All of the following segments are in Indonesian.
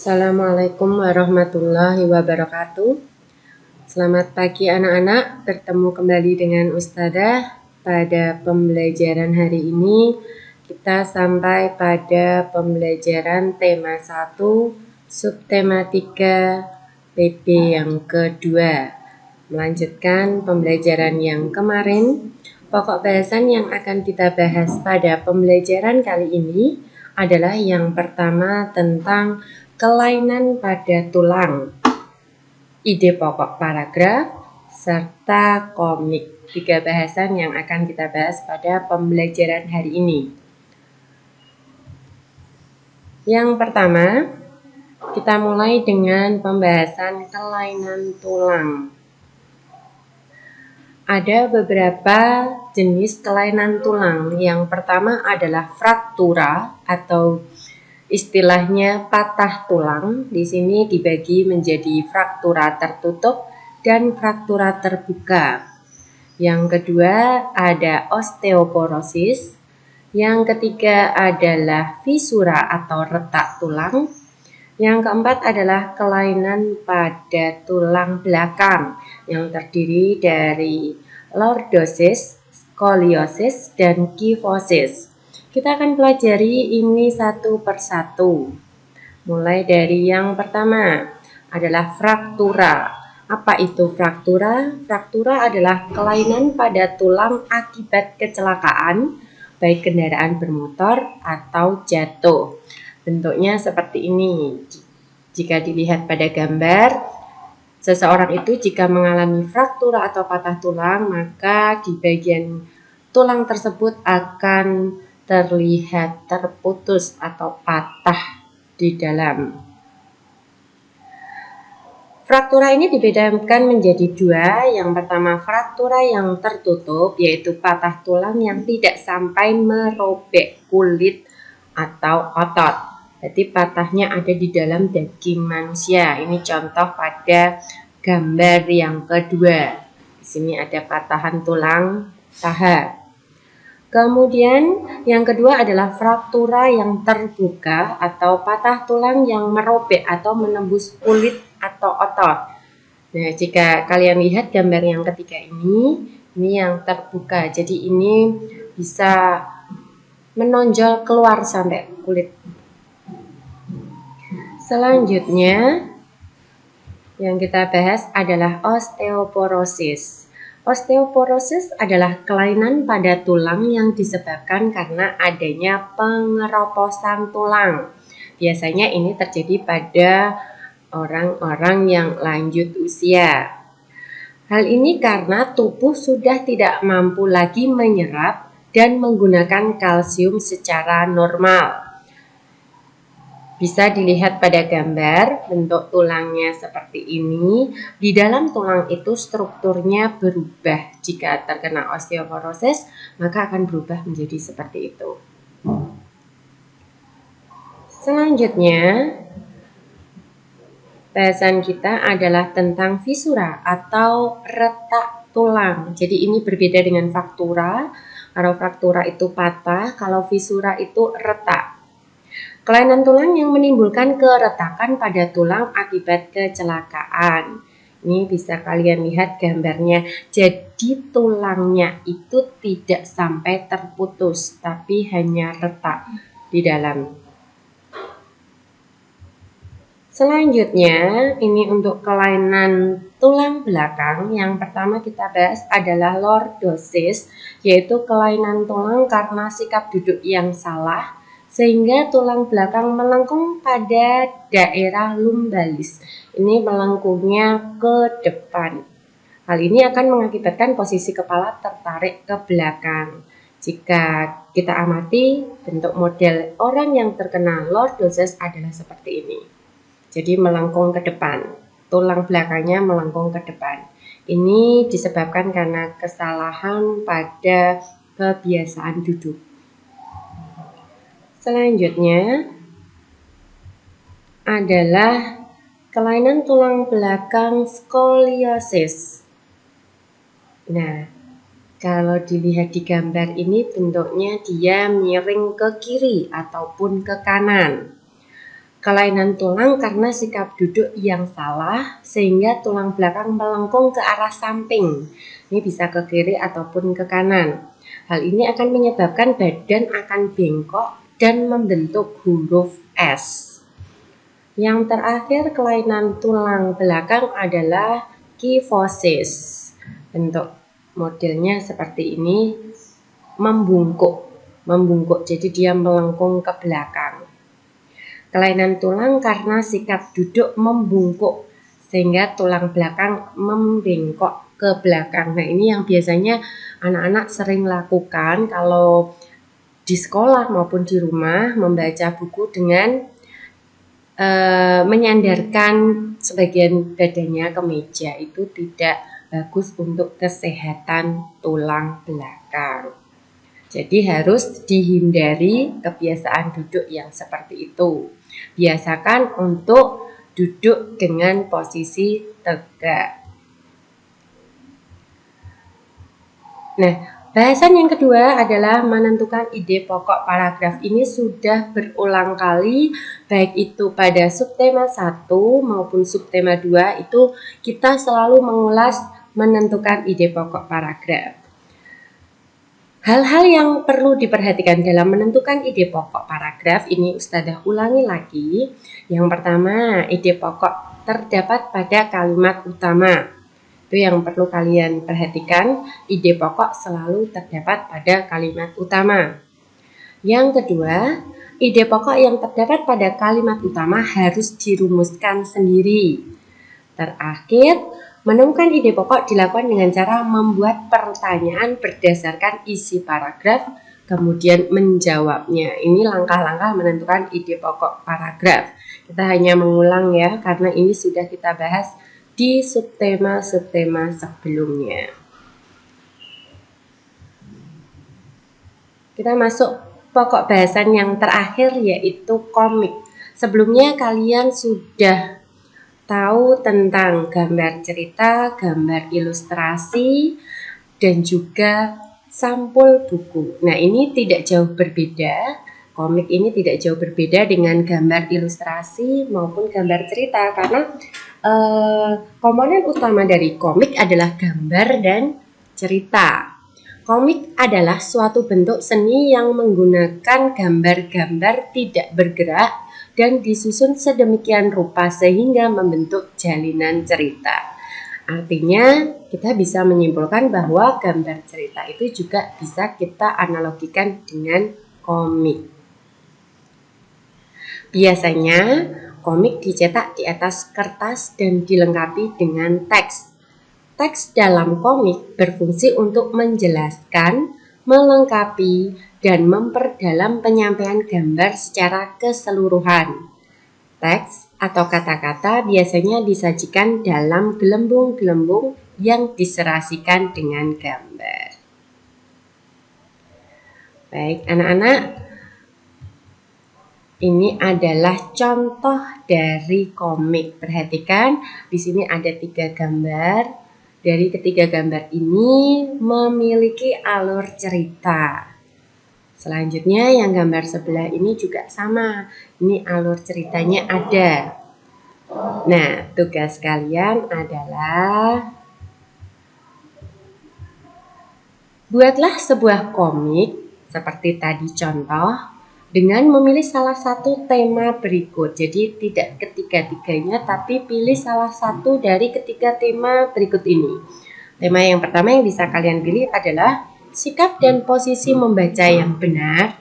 Assalamualaikum warahmatullahi wabarakatuh. Selamat pagi anak-anak, bertemu kembali dengan Ustadzah. Pada pembelajaran hari ini kita sampai pada pembelajaran tema 1, subtema 3, PP yang kedua. Melanjutkan pembelajaran yang kemarin, pokok bahasan yang akan kita bahas pada pembelajaran kali ini adalah yang pertama tentang kelainan pada tulang, ide pokok paragraf, serta komik. 3 bahasan yang akan kita bahas pada pembelajaran hari ini. Yang pertama, kita mulai dengan pembahasan kelainan tulang. Ada beberapa jenis kelainan tulang. Yang pertama adalah fraktura atau istilahnya patah tulang. Di sini dibagi menjadi fraktura tertutup dan fraktura terbuka. Yang kedua ada osteoporosis. Yang ketiga adalah fisura atau retak tulang. Yang keempat adalah kelainan pada tulang belakang yang terdiri dari lordosis, skoliosis, dan kifosis. Kita akan pelajari ini satu persatu. Mulai dari yang pertama adalah fraktura. Apa itu fraktura? Fraktura adalah kelainan pada tulang akibat kecelakaan, baik kendaraan bermotor atau jatuh. Bentuknya seperti ini. Jika dilihat pada gambar, seseorang itu jika mengalami fraktura atau patah tulang, maka di bagian tulang tersebut akan terlihat terputus atau patah di dalam. Fraktura ini dibedakan menjadi 2. Yang pertama fraktura yang tertutup, yaitu patah tulang yang tidak sampai merobek kulit atau otot. Jadi patahnya ada di dalam daging manusia. Ini contoh pada gambar yang kedua. Di sini ada patahan tulang paha. Kemudian yang kedua adalah fraktura yang terbuka atau patah tulang yang merobek atau menembus kulit atau otot. Nah, jika kalian lihat gambar yang ketiga ini yang terbuka. Jadi ini bisa menonjol keluar sampai kulit. Selanjutnya yang kita bahas adalah osteoporosis. Osteoporosis adalah kelainan pada tulang yang disebabkan karena adanya pengeroposan tulang. Biasanya ini terjadi pada orang-orang yang lanjut usia. Hal ini karena tubuh sudah tidak mampu lagi menyerap dan menggunakan kalsium secara normal. Bisa dilihat pada gambar, bentuk tulangnya seperti ini. Di dalam tulang itu strukturnya berubah. Jika terkena osteoporosis, maka akan berubah menjadi seperti itu. Selanjutnya, bahasan kita adalah tentang fisura atau retak tulang. Jadi ini berbeda dengan fraktura. Kalau fraktura itu patah, kalau fisura itu retak. Kelainan tulang yang menimbulkan keretakan pada tulang akibat kecelakaan. Ini bisa kalian lihat gambarnya. Jadi tulangnya itu tidak sampai terputus, tapi hanya retak di dalam. Selanjutnya, ini untuk kelainan tulang belakang. Yang pertama kita bahas adalah lordosis, yaitu kelainan tulang karena sikap duduk yang salah, sehingga tulang belakang melengkung pada daerah lumbalis. Ini melengkungnya ke depan. Hal ini akan mengakibatkan posisi kepala tertarik ke belakang. Jika kita amati, bentuk model orang yang terkena lordosis adalah seperti ini. Jadi melengkung ke depan, tulang belakangnya melengkung ke depan. Ini disebabkan karena kesalahan pada kebiasaan duduk. Selanjutnya adalah kelainan tulang belakang skoliosis. Nah, kalau dilihat di gambar ini bentuknya dia miring ke kiri ataupun ke kanan. Kelainan tulang karena sikap duduk yang salah sehingga tulang belakang melengkung ke arah samping. Ini bisa ke kiri ataupun ke kanan. Hal ini akan menyebabkan badan akan bengkok dan membentuk huruf S. Yang terakhir, kelainan tulang belakang adalah kyphosis. Bentuk modelnya seperti ini, membungkuk. Jadi dia melengkung ke belakang. Kelainan tulang karena sikap duduk membungkuk sehingga tulang belakang membengkok ke belakang. Nah, ini yang biasanya anak-anak sering lakukan kalau di sekolah maupun di rumah, membaca buku dengan menyandarkan sebagian badannya ke meja. Itu tidak bagus untuk kesehatan tulang belakang. Jadi harus dihindari kebiasaan duduk yang seperti itu. Biasakan untuk duduk dengan posisi tegak. Nah, bahasan yang kedua adalah menentukan ide pokok paragraf. Ini sudah berulang kali, baik itu pada subtema 1 maupun subtema 2, itu kita selalu mengulas menentukan ide pokok paragraf. Hal-hal yang perlu diperhatikan dalam menentukan ide pokok paragraf ini Ustadzah ulangi lagi. Yang pertama, ide pokok terdapat pada kalimat utama. Itu yang perlu kalian perhatikan, ide pokok selalu terdapat pada kalimat utama. Yang kedua, ide pokok yang terdapat pada kalimat utama harus dirumuskan sendiri. Terakhir, menemukan ide pokok dilakukan dengan cara membuat pertanyaan berdasarkan isi paragraf, kemudian menjawabnya. Ini langkah-langkah menentukan ide pokok paragraf. Kita hanya mengulang ya, karena ini sudah kita bahas di subtema-subtema sebelumnya. Kita masuk pokok bahasan yang terakhir, yaitu komik. Sebelumnya kalian sudah tahu tentang gambar cerita, gambar ilustrasi, dan juga sampul buku. Nah, ini tidak jauh berbeda. Komik ini tidak jauh berbeda dengan gambar ilustrasi maupun gambar cerita, karena komponen utama dari komik adalah gambar dan cerita. Komik adalah suatu bentuk seni yang menggunakan gambar-gambar tidak bergerak dan disusun sedemikian rupa sehingga membentuk jalinan cerita. Artinya kita bisa menyimpulkan bahwa gambar cerita itu juga bisa kita analogikan dengan komik. Biasanya komik dicetak di atas kertas dan dilengkapi dengan teks. Teks dalam komik berfungsi untuk menjelaskan, melengkapi, dan memperdalam penyampaian gambar secara keseluruhan. Teks atau kata-kata biasanya disajikan dalam gelembung-gelembung yang diserasikan dengan gambar. Baik, anak-anak, ini adalah contoh dari komik. Perhatikan, di sini ada 3 gambar. Dari ketiga gambar ini memiliki alur cerita. Selanjutnya yang gambar sebelah ini juga sama. Ini alur ceritanya ada. Nah, tugas kalian adalah buatlah sebuah komik seperti tadi contoh dengan memilih salah satu tema berikut. Jadi tidak ketiga-tiganya, tapi pilih salah satu dari ketiga tema berikut ini. Tema yang pertama yang bisa kalian pilih adalah sikap dan posisi membaca yang benar.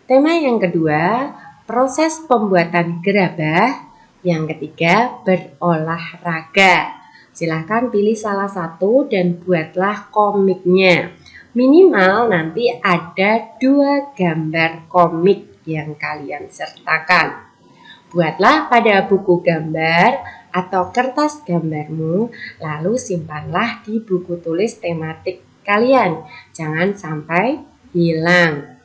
Tema yang kedua, proses pembuatan gerabah. Yang ketiga, berolahraga. Silahkan pilih salah satu dan buatlah komiknya. Minimal nanti ada 2 gambar komik yang kalian sertakan. Buatlah pada buku gambar atau kertas gambarmu, lalu simpanlah di buku tulis tematik kalian. Jangan sampai hilang.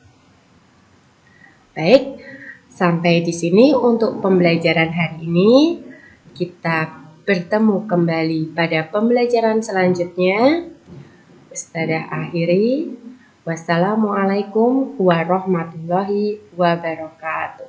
Baik, sampai di sini untuk pembelajaran hari ini. Kita bertemu kembali pada pembelajaran selanjutnya. Ustadzah akhiri. Wassalamualaikum warahmatullahi wabarakatuh.